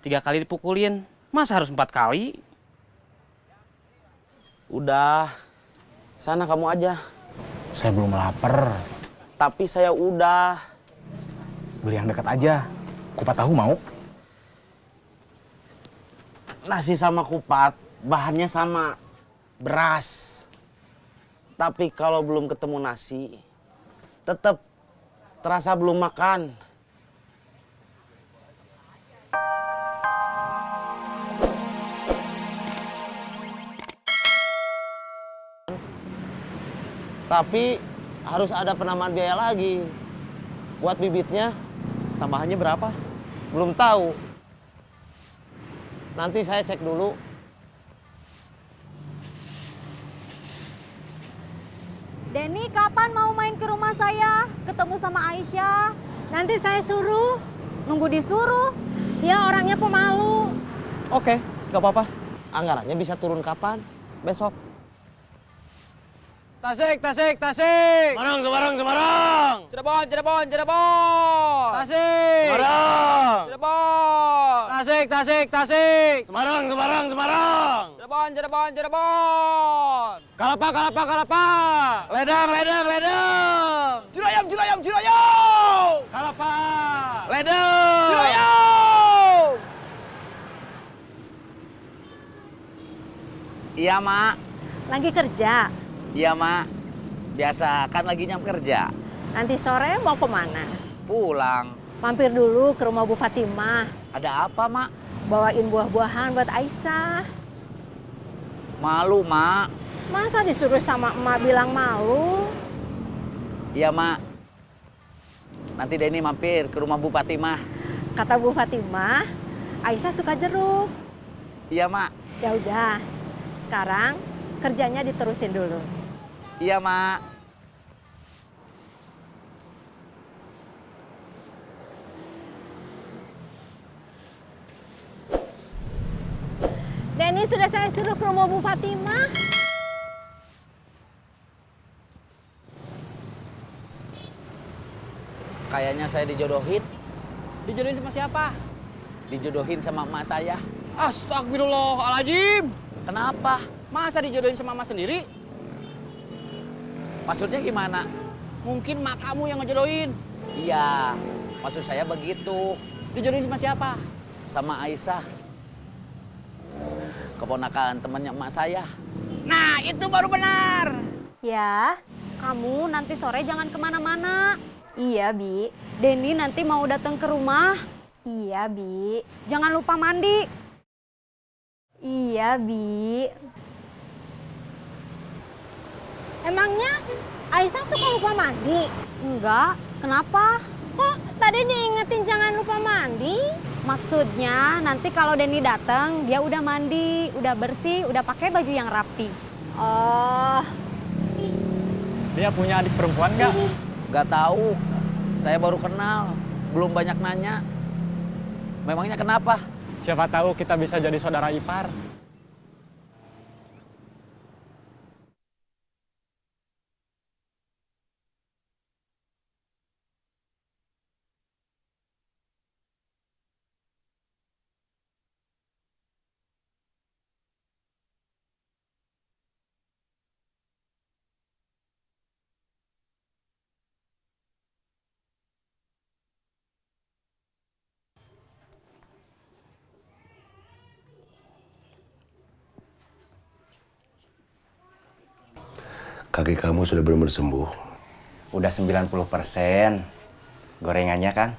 3 kali dipukulin, masa harus 4 kali? Udah, sana kamu aja. Saya belum lapar. Tapi saya udah. Beli yang dekat aja. Kupat tahu mau? Nasi sama kupat, bahannya sama. Beras. Tapi kalau belum ketemu nasi, tetap terasa belum makan. Tapi harus ada penambahan biaya lagi. Buat bibitnya, tambahannya berapa? Belum tahu. Nanti saya cek dulu. Denny, kapan mau main ke rumah saya? Ketemu sama Aisyah? Nanti saya suruh. Nunggu disuruh. Dia orangnya pemalu. Oke, nggak apa-apa. Anggarannya bisa turun kapan? Besok. Tasik, tasik, tasik. Semarang, Semarang, Semarang! Cirebon, Cirebon, Cirebon. Tasik. Semarang! Cirebon. Tasik, tasik, tasik. Semarang, Semarang, Semarang! Cirebon, Cirebon, Cirebon. Kalapa, kalapa, kalapa. Ledang, ledang, ledang! Cirayam, cirayam, cirayam. Kalapa! Ledang! Cirayam. Iya, Mak. Lagi kerja. Iya, Mak. Biasa kan lagi nyam kerja. Nanti sore mau kemana? Pulang. Mampir dulu ke rumah Bu Fatimah. Ada apa, Mak? Bawain buah-buahan buat Aisyah. Malu, Mak. Masa disuruh sama emak bilang malu? Iya, Mak. Nanti Denny mampir ke rumah Bu Fatimah. Kata Bu Fatimah, Aisyah suka jeruk. Iya, Mak. Ya udah, sekarang kerjanya diterusin dulu. Iya, Mak. Denny sudah saya suruh ke rumah Bu Fatimah. Kayaknya saya dijodohin. Dijodohin sama siapa? Dijodohin sama emak saya. Astagfirullahaladzim. Kenapa? Masa dijodohin sama emak sendiri? Maksudnya gimana? Mungkin mak kamu yang ngejodohin. Iya, maksud saya begitu. Dijodohin sama siapa? Sama Aisyah. Keponakan temannya emak saya. Nah, itu baru benar. Ya, kamu nanti sore jangan kemana-mana. Iya, Bi. Denny nanti mau datang ke rumah. Iya, Bi. Jangan lupa mandi. Iya, Bi. Emangnya Aisyah suka lupa mandi? Enggak, kenapa? Kok tadi diingetin jangan lupa mandi? Maksudnya nanti kalau Denny datang dia udah mandi, udah bersih, udah pakai baju yang rapi. Oh, Dia punya adik perempuan nggak? Gak tahu. Saya baru kenal. Belum banyak nanya. Memangnya kenapa? Siapa tahu kita bisa jadi saudara ipar. Kaki kamu sudah benar-benar sembuh? Udah 90%. Gorengannya, Kang?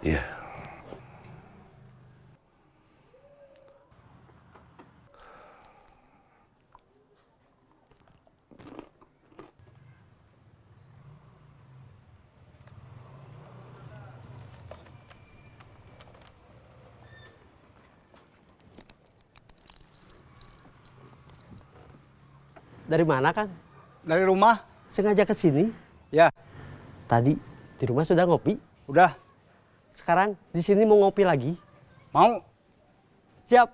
Iya. Dari mana, Kang? Dari rumah? Sengaja ke sini? Ya, Tadi di rumah sudah ngopi. udah. Sekarang di sini mau ngopi lagi. Mau? Siap.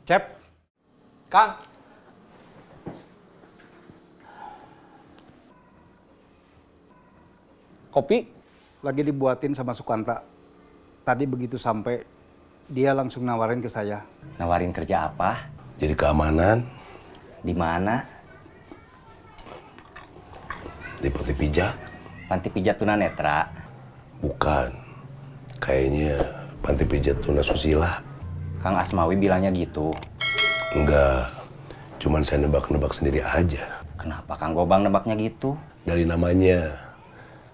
Cep, Kang. Kopi? lagi dibuatin sama Sukanta. Tadi begitu sampai, dia langsung nawarin ke saya. Nawarin kerja apa? Jadi keamanan Di mana? di panti pijat? Panti pijat tunanetra. Bukan. Kayaknya panti pijat tunasusila. Kang Asmawi bilangnya gitu. Enggak. Cuman saya nebak-nebak sendiri aja. Kenapa Kang Gobang nebaknya gitu? Dari namanya.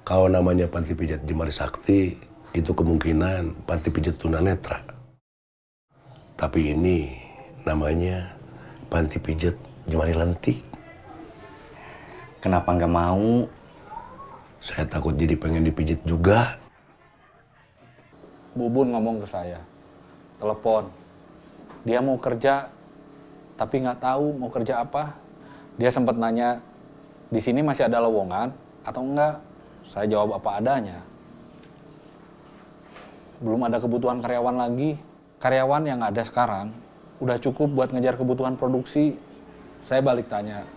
Kalau namanya panti pijat Jemari Sakti, itu kemungkinan panti pijat tunanetra. Tapi ini namanya panti pijat Jemari Lentik. Kenapa nggak mau? Saya takut jadi pengen dipijit juga. Bubun ngomong ke saya. Telepon. Dia mau kerja, tapi nggak tahu mau kerja apa. Dia sempat nanya, di sini masih ada lowongan atau enggak? Saya jawab apa adanya. Belum ada kebutuhan karyawan lagi. Karyawan yang ada sekarang udah cukup buat ngejar kebutuhan produksi. Saya balik tanya,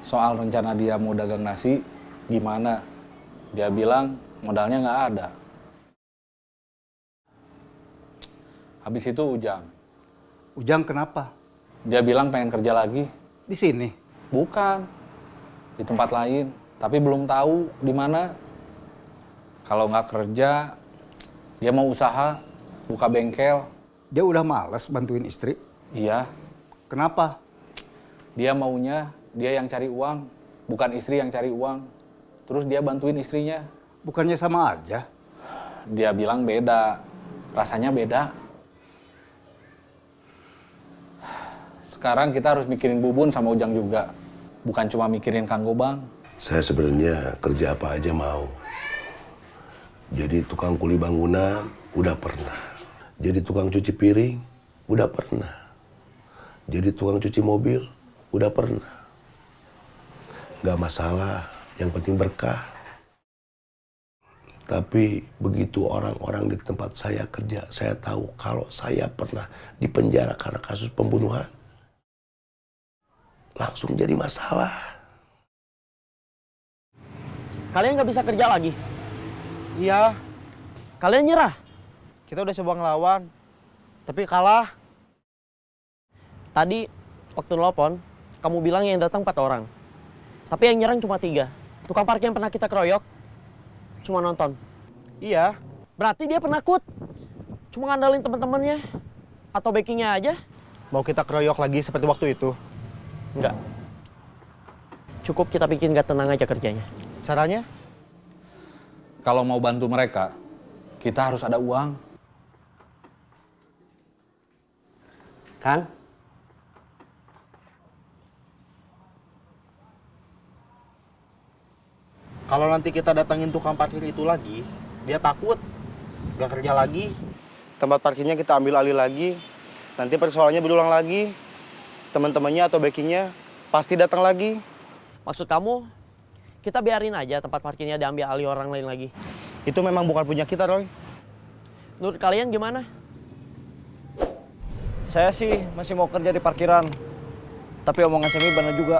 soal rencana dia mau dagang nasi, gimana? Dia bilang modalnya nggak ada. Habis itu Ujang. Ujang kenapa? Dia bilang pengen kerja lagi. Di sini. Bukan. Di tempat lain. Tapi belum tahu di mana. Kalau nggak kerja, dia mau usaha, buka bengkel. Dia udah malas bantuin istri. Iya. Kenapa? Dia maunya, dia yang cari uang. Bukan istri yang cari uang. Terus dia bantuin istrinya. Bukannya sama aja? Dia bilang beda. Rasanya beda. Sekarang kita harus mikirin Bubun sama Ujang juga. Bukan cuma mikirin Kang Gobang. Saya sebenarnya kerja apa aja mau. Jadi tukang kuli bangunan, udah pernah. Jadi tukang cuci piring, udah pernah. Jadi tukang cuci mobil, udah pernah. Nggak masalah, yang penting berkah. Tapi begitu orang-orang di tempat saya kerja, saya tahu kalau saya pernah dipenjara karena kasus pembunuhan. Langsung jadi masalah. Kalian nggak bisa kerja lagi? Iya, Kalian nyerah? kita udah coba ngelawan, tapi kalah. Tadi waktu nelpon, kamu bilang yang datang 4 orang. Tapi yang nyerang cuma 3. Tukang parkir yang pernah kita keroyok, cuma nonton. Iya, Berarti dia penakut. Cuma ngandalin teman-temannya. Atau backingnya aja. mau kita keroyok lagi seperti waktu itu. Enggak. Cukup kita bikin gak tenang aja kerjanya. Caranya? Kalau mau bantu mereka, kita harus ada uang. Kang? Kalau nanti kita datangin tukang parkir itu lagi, dia takut. Gak kerja lagi. Tempat parkirnya kita ambil alih lagi. Nanti persoalannya berulang lagi. Teman-temannya atau backingnya pasti datang lagi. Maksud kamu, kita biarin aja tempat parkirnya diambil alih orang lain lagi? Itu memang bukan punya kita, Roy. Menurut kalian gimana? Saya sih masih mau kerja di parkiran. Tapi omongan Semi benar juga.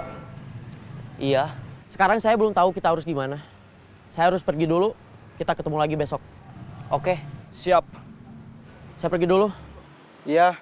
Iya. Sekarang saya belum tahu kita harus gimana. Saya harus pergi dulu. Kita ketemu lagi besok. Oke? Siap. Saya pergi dulu. Iya.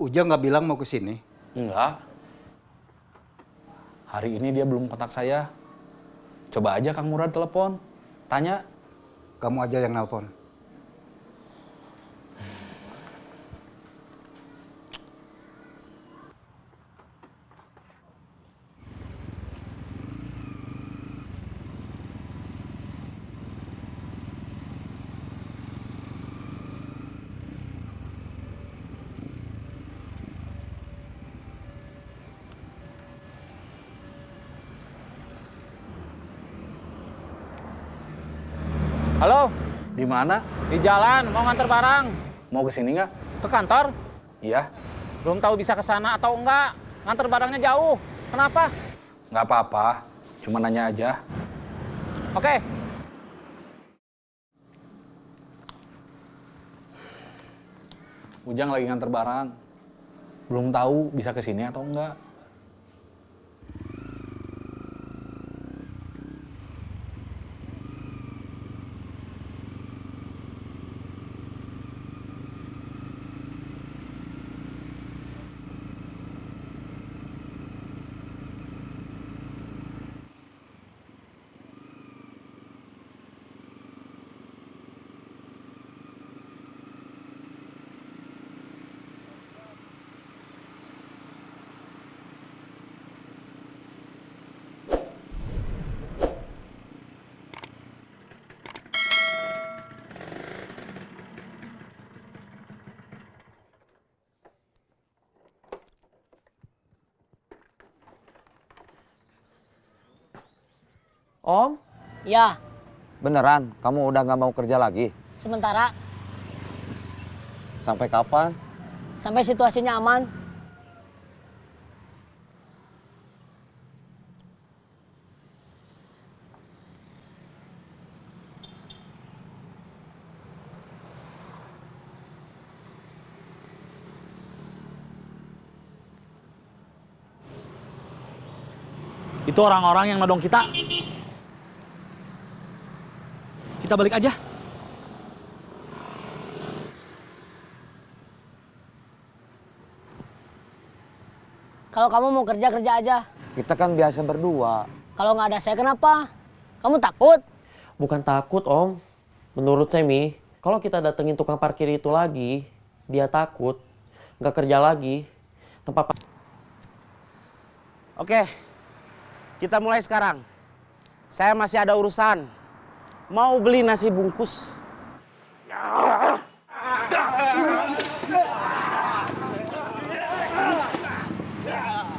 Ujang nggak bilang mau ke sini. Enggak. Hari ini dia belum kontak saya. Coba aja Kang Murad telepon. Tanya. Kamu aja yang nelpon. Halo, di mana? Di jalan, mau nganter barang. Mau ke sini nggak? Ke kantor? Iya. Belum tahu bisa ke sana atau enggak. Nganter barangnya jauh. Kenapa? Nggak apa-apa, cuma nanya aja. Oke. Ujang lagi nganter barang. Belum tahu bisa ke sini atau enggak. Om, Ya, beneran kamu udah nggak mau kerja lagi? sementara Sampai kapan? sampai situasinya aman. Itu orang-orang yang nodong kita. Kita balik aja. Kalau kamu mau kerja, kerja aja. Kita kan biasa berdua. Kalau nggak ada saya, kenapa? Kamu takut? Bukan takut, Om. Menurut Semi, kalau kita datengin tukang parkir itu lagi, dia takut, nggak kerja lagi. Oke, kita mulai sekarang. Saya masih ada urusan. Mau beli nasi bungkus.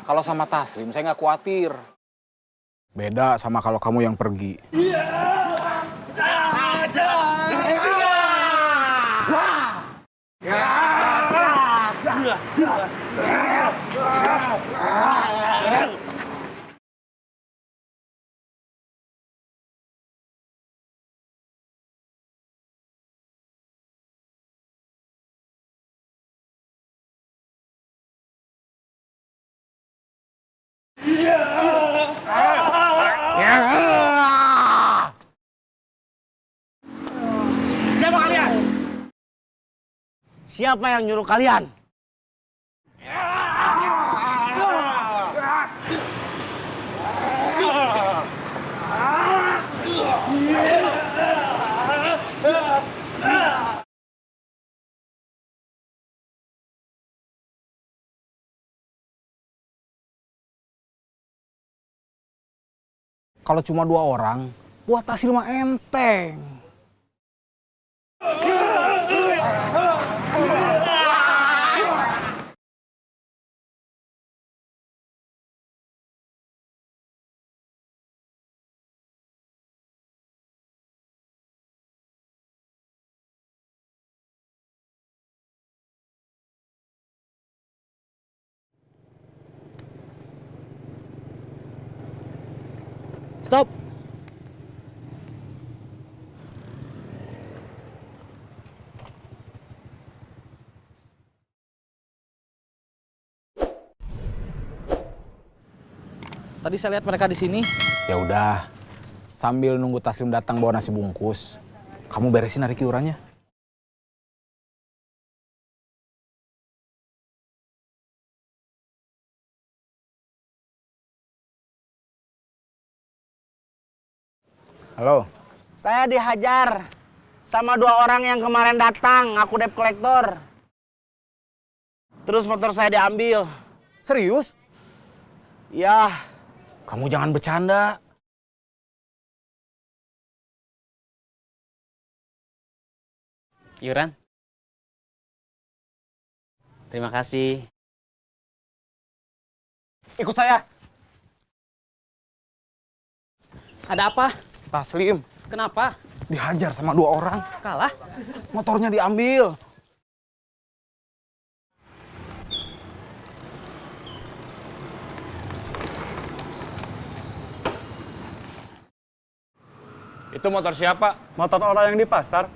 Kalau sama Taslim, saya nggak khawatir. Beda sama kalau kamu yang pergi. Siapa kalian? Siapa yang nyuruh kalian? Kalau cuma 2 orang, buat Taslim mah enteng. Stop. Tadi saya lihat mereka di sini. Ya udah, sambil nunggu Taslim datang bawa nasi bungkus, kamu beresin narik iurannya. Halo. Saya dihajar sama 2 orang yang kemarin datang, ngaku debt collector. Terus motor saya diambil. Serius? Ya. Kamu jangan bercanda. Iuran. Terima kasih. Ikut saya. Ada apa? Taslim. Kenapa? Dihajar sama 2 orang. Kalah? Motornya diambil. Itu motor siapa? Motor orang yang di pasar.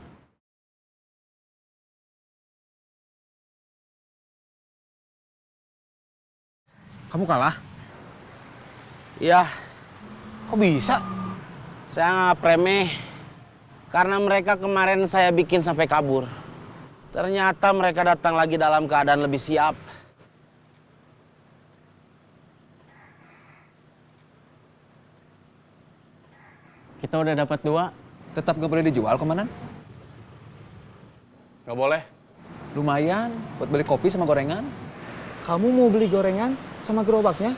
Kamu kalah? Iya, Kok bisa? saya nggak remeh. Karena mereka kemarin saya bikin sampai kabur. Ternyata mereka datang lagi dalam keadaan lebih siap. Kita udah dapat 2. Tetap nggak boleh dijual, Komandan? Nggak boleh. Lumayan buat beli kopi sama gorengan. Kamu mau beli gorengan sama gerobaknya?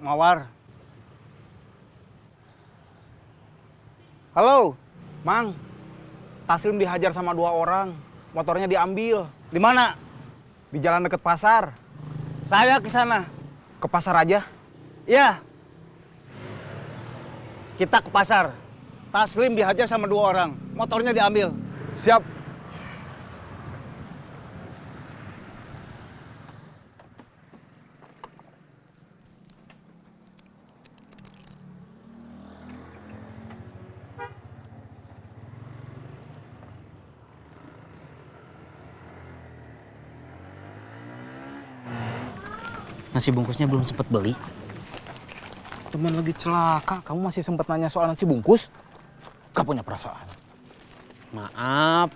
Mawar. Halo, Mang. Taslim dihajar sama 2 orang. Motornya diambil. Di mana? Di jalan dekat pasar. Saya ke sana. Ke pasar aja. Ya. Kita ke pasar. Taslim dihajar sama 2 orang. Motornya diambil. Siap. Nasi bungkusnya belum sempet beli. Teman lagi celaka, kamu masih sempat nanya soal nasi bungkus? Gak punya perasaan. Maaf.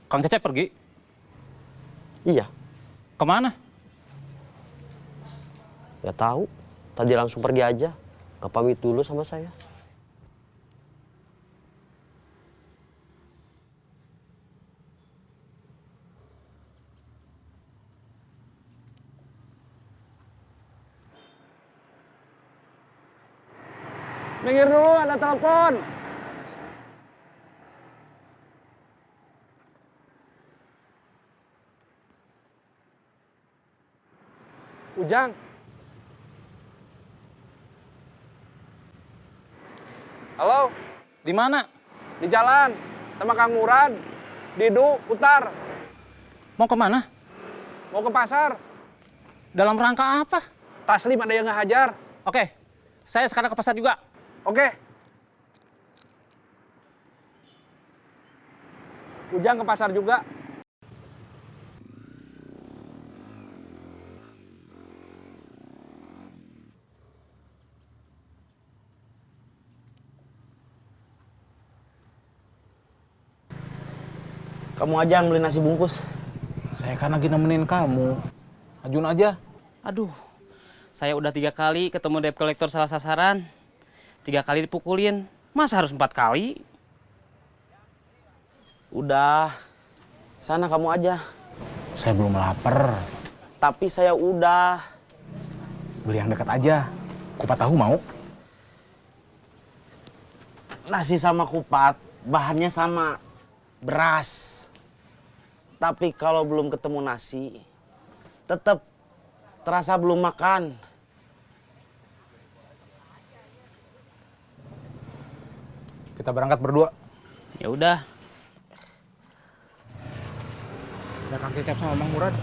Kang Cecep pergi? Iya, Kemana? nggak tahu. Tadi langsung pergi aja. Nggak pamit dulu sama saya. Minggir dulu, ada telepon. Ujang. Halo, Di mana? di jalan sama Kang Murad. Didu, Utar. Mau kemana? Mau ke pasar. Dalam rangka apa? Taslim ada yang ngehajar. Oke, saya sekarang ke pasar juga. Oke. Ujang ke pasar juga. Kamu aja yang beli nasi bungkus. Saya kan lagi nemenin kamu. Ajun aja. Aduh, saya udah 3 kali ketemu debt collector salah sasaran. 3 kali dipukulin. Masa harus 4 kali? Udah, sana kamu aja. Saya belum lapar. Tapi saya udah. Beli yang dekat aja. Kupat tahu mau? Nasi sama kupat, bahannya sama. Beras. Tapi kalau belum ketemu nasi, tetap terasa belum makan. Kita berangkat berdua. Ya udah. Ada Kang Cecep sama Mang Murad.